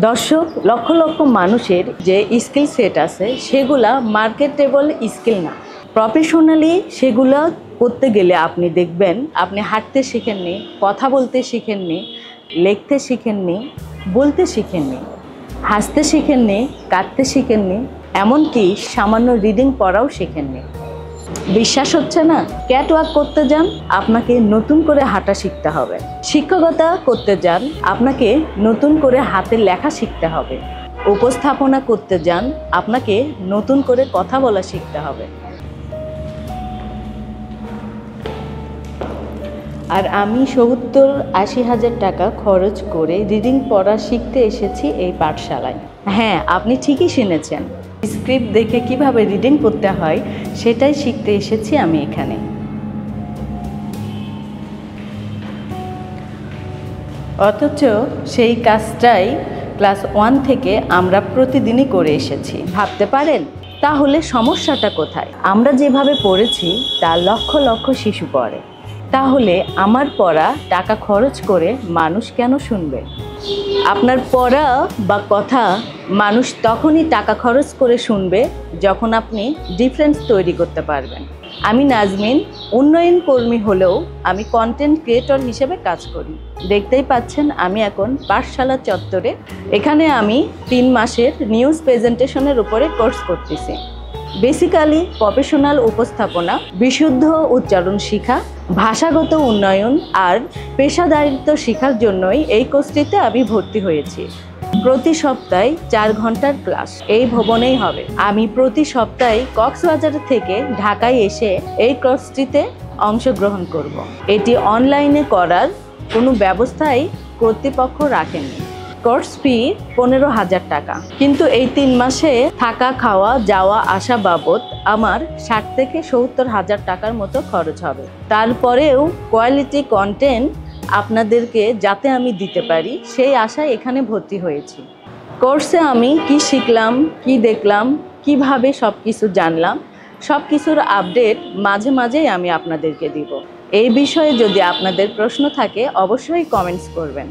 দর্শক, লক্ষ লক্ষ মানুষের যে স্কিল সেট আছে সেগুলা মার্কেটেবল স্কিল না। প্রফেশনালি সেগুলো করতে গেলে আপনি দেখবেন আপনি হাঁটতে শিখেননি, কথা বলতে শিখেননি, লিখতে শিখেননি, বলতে শিখেননি, হাসতে শিখেননি, কাঁদতে শিখেননি, এমনকি সামান্য রিডিং পড়াও শিখেননি। বিশ্বাস হচ্ছে না? ক্যাটওয়াক করতে যান, আপনাকে নতুন করে হাঁটা শিখতে হবে। শিক্ষকতা করতে যান, আপনাকে নতুন করে হাতের লেখা শিখতে হবে। উপস্থাপনা করতে যান, আপনাকে নতুন করে কথা বলা শিখতে হবে। আর আমি 70-80 হাজার টাকা খরচ করে রিডিং পড়া শিখতে এসেছি এই পাঠশালায়। হ্যাঁ, আপনি ঠিকই শুনেছেন। স্ক্রিপ্ট দেখে কিভাবে রিডিং করতে হয় সেটাই শিখতে এসেছি আমি এখানে। অথচ সেই কাজটাই ক্লাস 1 থেকে আমরা প্রতিদিনই করে এসেছি। ভাবতে পারেন তাহলে সমস্যাটা কোথায়? আমরা যেভাবে পড়েছি তা লক্ষ লক্ষ শিশু পড়ে। তাহলে আমার পড়া টাকা খরচ করে মানুষ কেন শুনবে? আপনার পড়া বা কথা মানুষ তখনই টাকা খরচ করে শুনবে যখন আপনি ডিফারেন্স তৈরি করতে পারবেন। আমি নাজমিন, উন্নয়ন কর্মী হলেও আমি কন্টেন্ট ক্রিয়েটর হিসেবে কাজ করি। দেখতেই পাচ্ছেন আমি এখন পাঠশালা চত্বরে। এখানে আমি 3 মাসের নিউজ প্রেজেন্টেশনের উপরে কোর্স করতেছি। বেসিক্যালি প্রফেশনাল উপস্থাপনা, বিশুদ্ধ উচ্চারণ শিখা, ভাষাগত উন্নয়ন আর পেশাদারিত্ব শেখার জন্যই এই কোর্সটিতে আমি ভর্তি হয়েছি। প্রতি সপ্তাহে 4 ঘন্টার ক্লাস এই ভবনেই হবে। আমি প্রতি সপ্তাহে কক্সবাজার থেকে ঢাকায় এসে এই কোর্সটিতে অংশগ্রহণ করব। এটি অনলাইনে করার কোনো ব্যবস্থাই কর্তৃপক্ষ রাখেনি। কোর্স ফি 15,000 টাকা, কিন্তু এই 3 মাসে থাকা, খাওয়া, যাওয়া আসা বাবদ আমার 60 থেকে 70 হাজার টাকার মতো খরচ হবে। তারপরেও কোয়ালিটি কন্টেন্ট আপনাদেরকে যাতে আমি দিতে পারি সেই আশায় এখানে ভর্তি হয়েছি। কোর্সে আমি কি শিখলাম, কি দেখলাম, কিভাবে সব কিছু জানলাম, সব কিছুর আপডেট মাঝে মাঝেই আমি আপনাদেরকে দিব। এই বিষয়ে যদি আপনাদের প্রশ্ন থাকে অবশ্যই কমেন্টস করবেন।